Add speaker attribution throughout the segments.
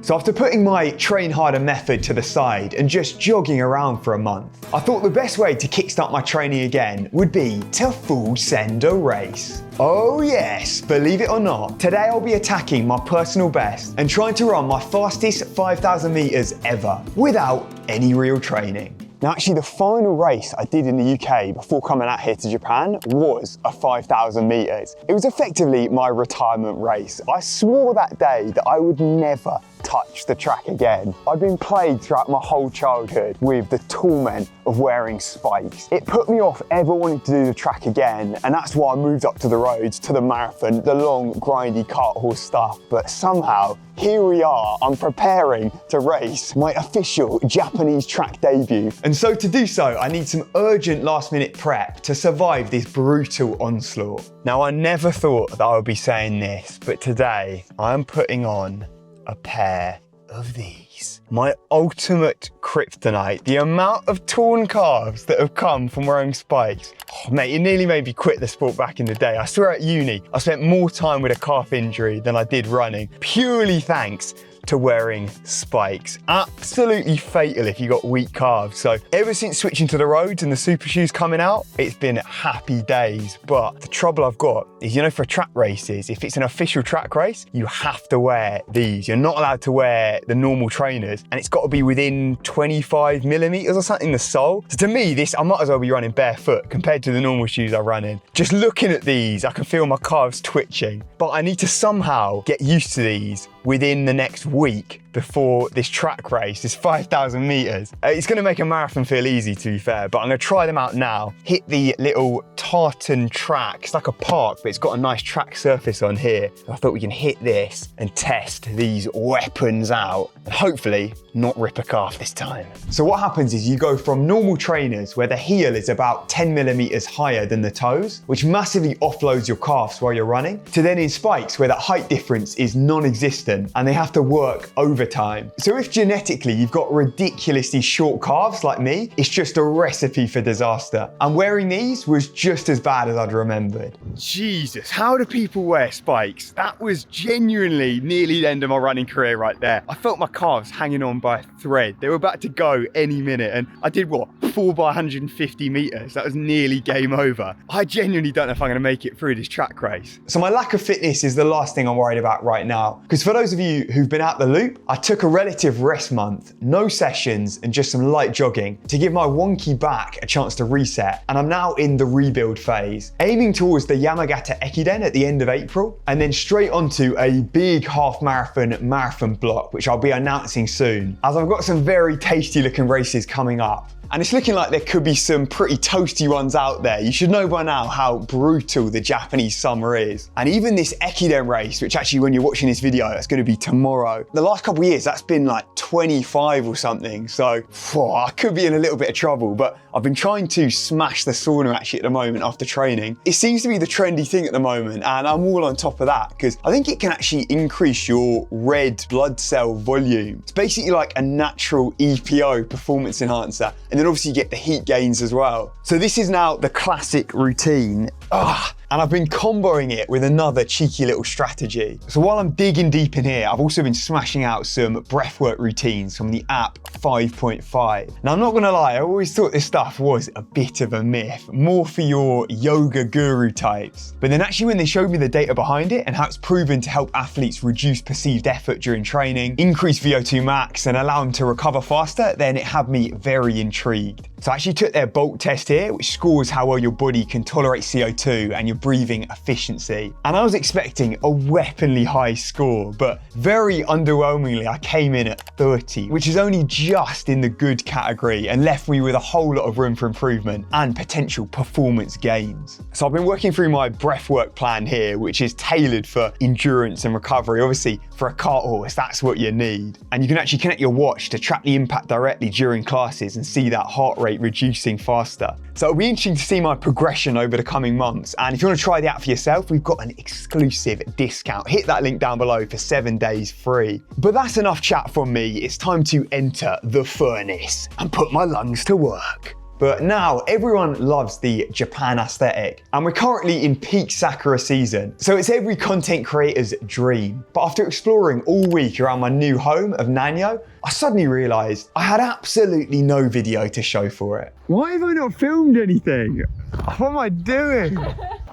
Speaker 1: So after putting my train harder method to the side and just jogging around for a month, I thought the best way to kickstart my training again would be to full send a race. Oh yes, believe it or not, today I'll be attacking my personal best and trying to run my fastest 5,000 meters ever without any real training. Now actually the final race I did in the UK before coming out here to Japan was a 5,000 meters. It was effectively my retirement race. I swore that day that I would never touch the track again. I'd been plagued throughout my whole childhood with the torment of wearing spikes. It put me off ever wanting to do the track again, and that's why I moved up to the roads, to the marathon, the long, grindy cart horse stuff. But somehow, here we are, I'm preparing to race my official Japanese track debut. And so to do so, I need some urgent last-minute prep to survive this brutal onslaught. Now, I never thought that I would be saying this, but today, I'm putting on a pair of these. My ultimate kryptonite. The amount of torn calves that have come from wearing spikes. Oh, mate, it nearly made me quit the sport back in the day. I swear at uni, I spent more time with a calf injury than I did running, purely thanks to wearing spikes. Absolutely fatal if you got weak calves. So ever since switching to the roads and the super shoes coming out, it's been happy days. But the trouble I've got is, you know, for track races, if it's an official track race, you have to wear these. You're not allowed to wear the normal trainers, and it's got to be within 25 millimeters or something, the sole. So to me, this, I might as well be running barefoot compared to the normal shoes I run in. Just looking at these, I can feel my calves twitching, but I need to somehow get used to these within the next week before this track race, this 5,000 meters. It's gonna make a marathon feel easy, to be fair, but I'm gonna try them out now. Hit the little tartan track. It's like a park, but it's got a nice track surface on here. I thought we can hit this and test these weapons out and hopefully not rip a calf this time. So what happens is you go from normal trainers where the heel is about 10 millimeters higher than the toes, which massively offloads your calves while you're running, to then in spikes where that height difference is non-existent and they have to work over time. So if genetically you've got ridiculously short calves like me, it's just a recipe for disaster. And wearing these was just as bad as I'd remembered. Jesus, how do people wear spikes? That was genuinely nearly the end of my running career right there. I felt my calves hanging on by a thread. They were about to go any minute, and I did what? 4 by 150 meters. That was nearly game over. I genuinely don't know if I'm gonna make it through this track race. So my lack of fitness is the last thing I'm worried about right now. Because for those of you who've been out the loop, I took a relative rest month, no sessions, and just some light jogging to give my wonky back a chance to reset. And I'm now in the rebuild phase, aiming towards the Yamagata Ekiden at the end of April, and then straight onto a big half marathon block, which I'll be announcing soon, as I've got some very tasty looking races coming up. And it's looking like there could be some pretty toasty ones out there. You should know by now how brutal the Japanese summer is. And even this Ekiden race, which actually when you're watching this video, that's gonna be tomorrow. The last couple of years, that's been like 25 or something. So I could be in a little bit of trouble, but I've been trying to smash the sauna actually at the moment after training. It seems to be the trendy thing at the moment, and I'm all on top of that because I think it can actually increase your red blood cell volume. It's basically like a natural EPO, performance enhancer, and then obviously you get the heat gains as well. So this is now the classic routine. And I've been comboing it with another cheeky little strategy. So while I'm digging deep in here, I've also been smashing out some breathwork routines from the app FivePointFive. Now I'm not gonna lie, I always thought this stuff was a bit of a myth, more for your yoga guru types. But then actually when they showed me the data behind it and how it's proven to help athletes reduce perceived effort during training, increase VO2 max and allow them to recover faster, then it had me very intrigued. So I actually took their bulk test here, which scores how well your body can tolerate CO2 and your breathing efficiency. And I was expecting a weaponly high score, but very underwhelmingly, I came in at 30, which is only just in the good category and left me with a whole lot of room for improvement and potential performance gains. So I've been working through my breathwork plan here, which is tailored for endurance and recovery. Obviously, for a cart horse, that's what you need. And you can actually connect your watch to track the impact directly during classes and see that heart rate reducing faster. So it'll be interesting to see my progression over the coming months. And if you want to try the app for yourself, we've got an exclusive discount. Hit that link down below for 7 days free. But that's enough chat from me. It's time to enter the furnace and put my lungs to work. But now everyone loves the Japan aesthetic, and we're currently in peak sakura season, so it's every content creator's dream. But after exploring all week around my new home of Nanyo, I suddenly realised I had absolutely no video to show for it. Why have I not filmed anything? What am I doing?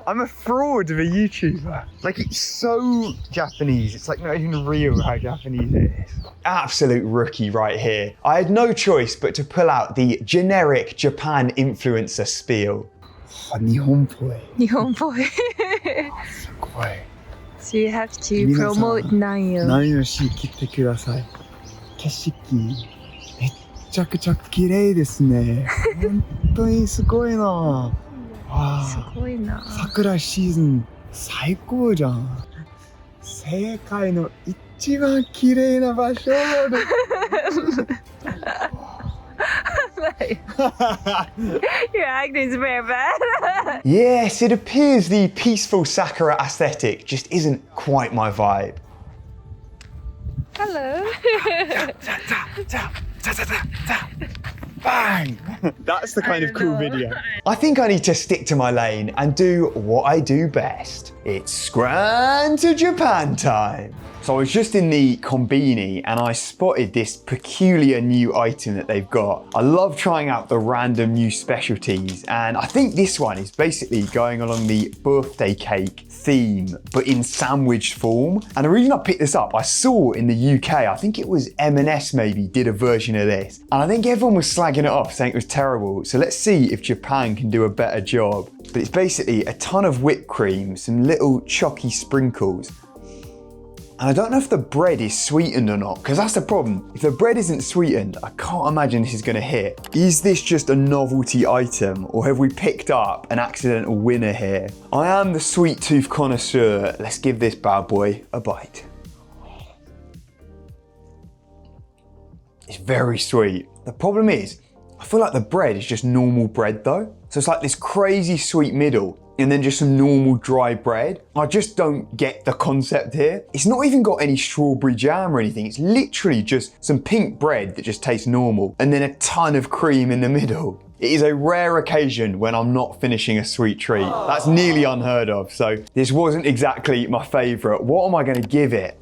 Speaker 1: I'm a fraud of a YouTuber. Like, it's so Japanese. It's like not even real how Japanese it is. Absolute rookie right here. I had no choice but to pull out the generic Japan influencer spiel. 日本っぽい。日本っぽい。すごい。So you have to promote Nanyo. Nanyo 市来てください。景色めっちゃくちゃ綺麗ですね。本当にすごいな。わあ、すごいな。桜シーズン最高じゃん。世界の一番綺麗な場所。Your acting is very bad. Yes, it appears the peaceful sakura aesthetic just isn't quite my vibe. Hello. Bang! That's the kind of cool video. I think I need to stick to my lane and do what I do best. It's RANTOJAPAN time. So I was just in the konbini and I spotted this peculiar new item that they've got. I love trying out the random new specialties, and I think this one is basically going along the birthday cake theme, but in sandwich form. And the reason I picked this up, I saw in the UK, I think it was M&S maybe, did a version of this. And I think everyone was slagging it off, saying it was terrible. So let's see if Japan can do a better job. But it's basically a ton of whipped cream, some little chalky sprinkles. And I don't know if the bread is sweetened or not, because that's the problem. If the bread isn't sweetened, I can't imagine this is gonna hit. Is this just a novelty item, or have we picked up an accidental winner here? I am the sweet tooth connoisseur. Let's give this bad boy a bite. It's very sweet. The problem is, I feel like the bread is just normal bread though. So it's like this crazy sweet middle, and then just some normal dry bread. I just don't get the concept here. It's not even got any strawberry jam or anything. It's literally just some pink bread that just tastes normal, and then a ton of cream in the middle. It is a rare occasion when I'm not finishing a sweet treat. That's nearly unheard of, so this wasn't exactly my favorite. What am I gonna give it?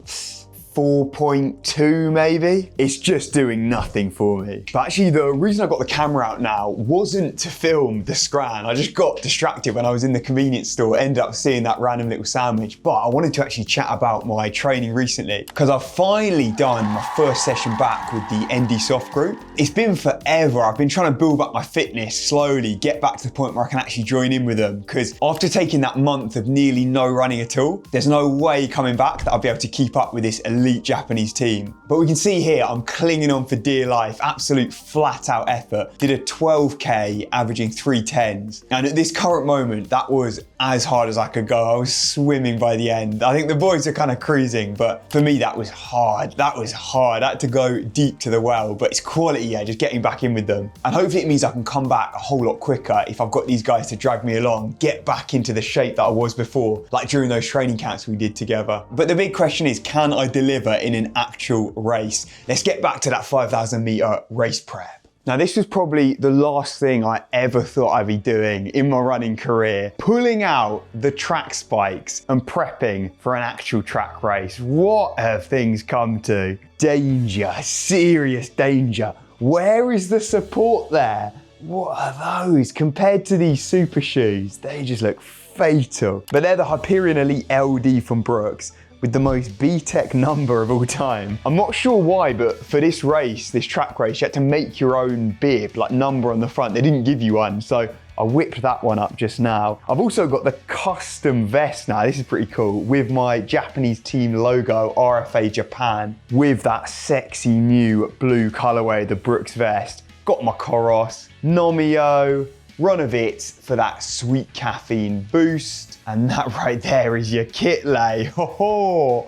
Speaker 1: 4.2 maybe? It's just doing nothing for me. But actually the reason I got the camera out now wasn't to film the scran. I just got distracted when I was in the convenience store, ended up seeing that random little sandwich. But I wanted to actually chat about my training recently, because I've finally done my first session back with the ND Soft group. It's been forever. I've been trying to build up my fitness slowly, get back to the point where I can actually join in with them, because after taking that month of nearly no running at all, there's no way coming back that I'll be able to keep up with this elite Japanese team. But we can see here, I'm clinging on for dear life, absolute flat out effort. Did a 12K, averaging 3:10s. And at this current moment, that was as hard as I could go. I was swimming by the end. I think the boys are kind of cruising, but for me, that was hard. That was hard. I had to go deep to the well, but it's quality, yeah, just getting back in with them. And hopefully it means I can come back a whole lot quicker if I've got these guys to drag me along, get back into the shape that I was before, like during those training camps we did together. But the big question is, can I deliver in an actual race? Let's get back to that 5,000 meter race prep. Now, this was probably the last thing I ever thought I'd be doing in my running career, pulling out the track spikes and prepping for an actual track race. What have things come to? Danger, serious danger. Where is the support there? What are those? Compared to these super shoes, they just look fatal. But they're the Hyperion Elite LD from Brooks, with the most B-Tech number of all time. I'm not sure why, but for this race, this track race, you had to make your own bib, like number on the front. They didn't give you one, so I whipped that one up just now. I've also got the custom vest now. This is pretty cool, with my Japanese team logo, RFA Japan, with that sexy new blue colorway, the Brooks vest. Got my Koros, Nomio, Runovit for that sweet caffeine boost. And that right there is your kit lay. Ho-ho!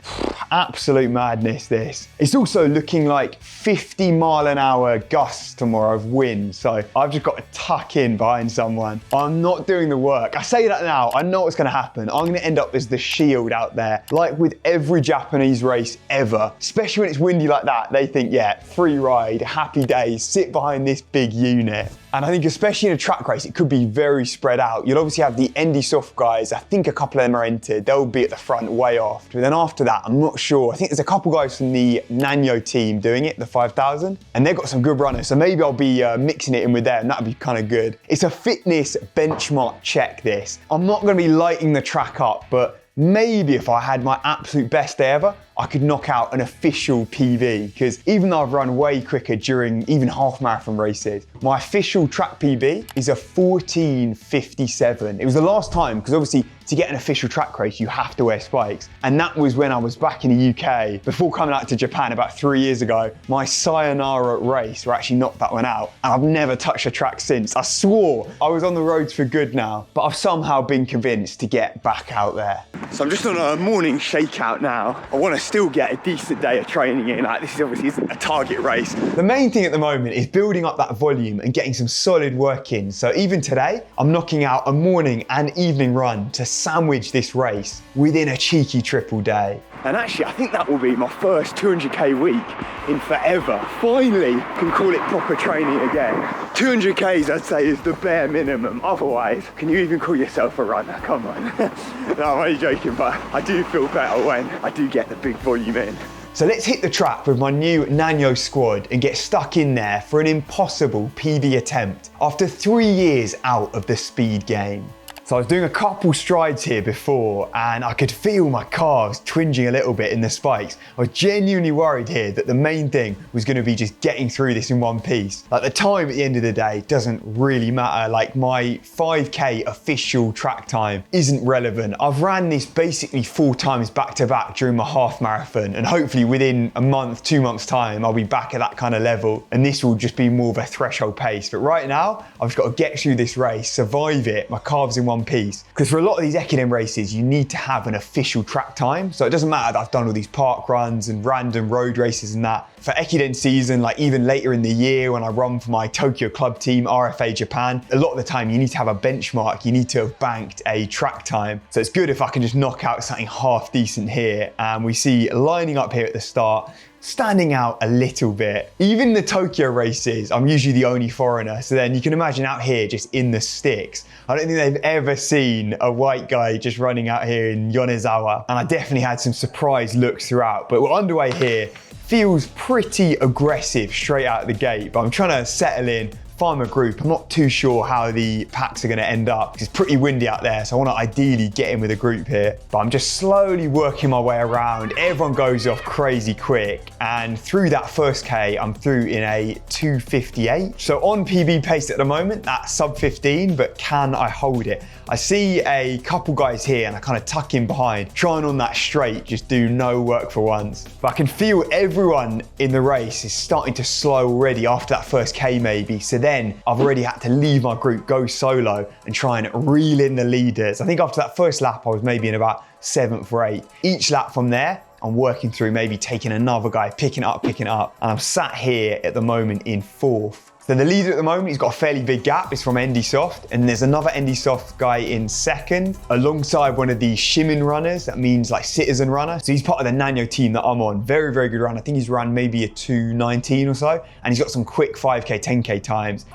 Speaker 1: Absolute madness, this. It's also looking like 50-mile-an-hour gusts tomorrow of wind, so I've just got to tuck in behind someone. I'm not doing the work. I say that now, I know what's gonna happen. I'm gonna end up as the shield out there, like with every Japanese race ever. Especially when it's windy like that, they think, yeah, free ride, happy days, sit behind this big unit. And I think especially in a track race, it could be very spread out. You'll obviously have the Indy Soft guys. I think a couple of them are entered. They'll be at the front way off. But then after that, I'm not sure. I think there's a couple guys from the Nanyo team doing it, the 5,000, and they've got some good runners. So maybe I'll be mixing it in with them. That'd be kind of good. It's a fitness benchmark check, this. I'm not going to be lighting the track up, but maybe if I had my absolute best day ever, I could knock out an official PB, because even though I've run way quicker during even half marathon races, my official track PB is a 14:57. It was the last time, because obviously to get an official track race, you have to wear spikes. And that was when I was back in the UK, before coming out to Japan about 3 years ago. My sayonara race, where I actually knocked that one out, and I've never touched a track since. I swore I was on the roads for good now, but I've somehow been convinced to get back out there. So I'm just on a morning shakeout now. I want to still get a decent day of training in. Like, this is obviously isn't a target race. The main thing at the moment is building up that volume and getting some solid work in. So even today, I'm knocking out a morning and evening run to sandwich this race within a cheeky triple day. And actually, I think that will be my first 200k week in forever. Finally, can call it proper training again. 200k's, I'd say, is the bare minimum. Otherwise, can you even call yourself a runner? Come on. No, I'm only joking, but I do feel better when I do get the big volume in. So let's hit the track with my new Nanyo squad and get stuck in there for an impossible PB attempt after 3 years out of the speed game. So I was doing a couple strides here before and I could feel my calves twinging a little bit in the spikes. I was genuinely worried here that the main thing was going to be just getting through this in one piece. Like, the time at the end of the day doesn't really matter. Like, my 5k official track time isn't relevant. I've ran this basically 4 times back to back during my half marathon, and hopefully within a month, 2 months time, I'll be back at that kind of level. And this will just be more of a threshold pace. But right now, I've just got to get through this race, survive it, my calves in one piece. Because for a lot of these Ekiden races, you need to have an official track time. So it doesn't matter that I've done all these park runs and random road races and that. For Ekiden season, like even later in the year when I run for my Tokyo club team, RFA Japan, a lot of the time you need to have a benchmark. You need to have banked a track time. So it's good if I can just knock out something half decent here. And we see lining up here at the start, standing out a little bit. Even the Tokyo races, I'm usually the only foreigner. So then you can imagine out here just in the sticks. I don't think they've ever seen a white guy just running out here in Yonezawa. And I definitely had some surprise looks throughout, but we're underway here. Feels pretty aggressive straight out of the gate, but I'm trying to settle in, find my group. I'm not too sure how the packs are going to end up. It's pretty windy out there, so I want to ideally get in with a group here. But I'm just slowly working my way around. Everyone goes off crazy quick, and through that first K, I'm through in a 2:58. So on PB pace at the moment, that's sub 15, but can I hold it? I see a couple guys here, and I kind of tuck in behind, trying on that straight, just do no work for once. But I can feel everyone in the race is starting to slow already after that first K maybe. So then I've already had to leave my group, go solo and try and reel in the leaders. I think after that first lap, I was maybe in about 7th or 8th. Each lap from there, I'm working through maybe taking another guy, picking it up. And I'm sat here at the moment in 4th. So the leader at the moment, he's got a fairly big gap. It's from Indy Soft, and there's another Indy Soft guy in 2nd, alongside one of the Shimin runners. That means like citizen runner. So he's part of the Nanyo team that I'm on. Very, very good run. I think he's run maybe a 2:19 or so, and he's got some quick 5k, 10k times.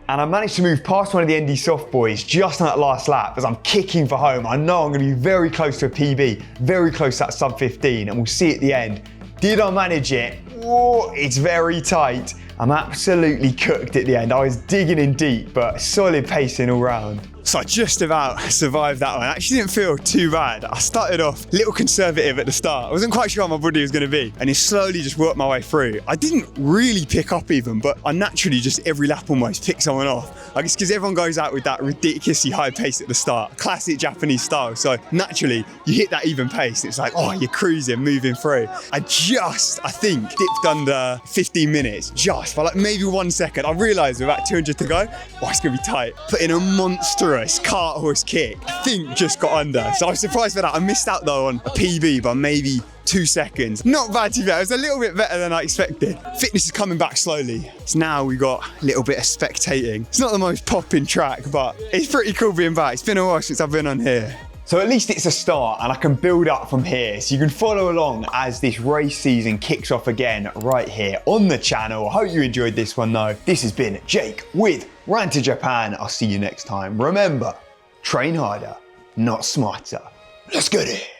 Speaker 1: And I managed to move past one of the Indy Soft boys just on that last lap as I'm kicking for home. I know I'm going to be very close to a PB, very close to that sub 15, and we'll see at the end. Did I manage it? Whoa, it's very tight. I'm absolutely cooked at the end. I was digging in deep, but solid pacing all round. So I just about survived that one. I actually didn't feel too bad. I started off a little conservative at the start. I wasn't quite sure how my body was going to be, and it slowly just worked my way through. I didn't really pick up even, but I naturally just every lap almost pick someone off. I guess because everyone goes out with that ridiculously high pace at the start, classic Japanese style. So naturally you hit that even pace. It's like, oh, you're cruising, moving through. I think, dipped under 15 minutes, just for like maybe 1 second. I realized with about 200 to go, oh, it's going to be tight. Put in a monstrous cart horse kick. I think just got under. So I was surprised by that. I missed out though on a PB by maybe 2 seconds. Not bad to be fair. It was a little bit better than I expected. Fitness is coming back slowly. So now we got a little bit of spectating. It's not the most popping track, but it's pretty cool being back. It's been a while since I've been on here. So at least it's a start and I can build up from here. So you can follow along as this race season kicks off again right here on the channel. I hope you enjoyed this one though. This has been Jake with RANTOJAPAN. I'll see you next time. Remember, train harder, not smarter. Let's get it.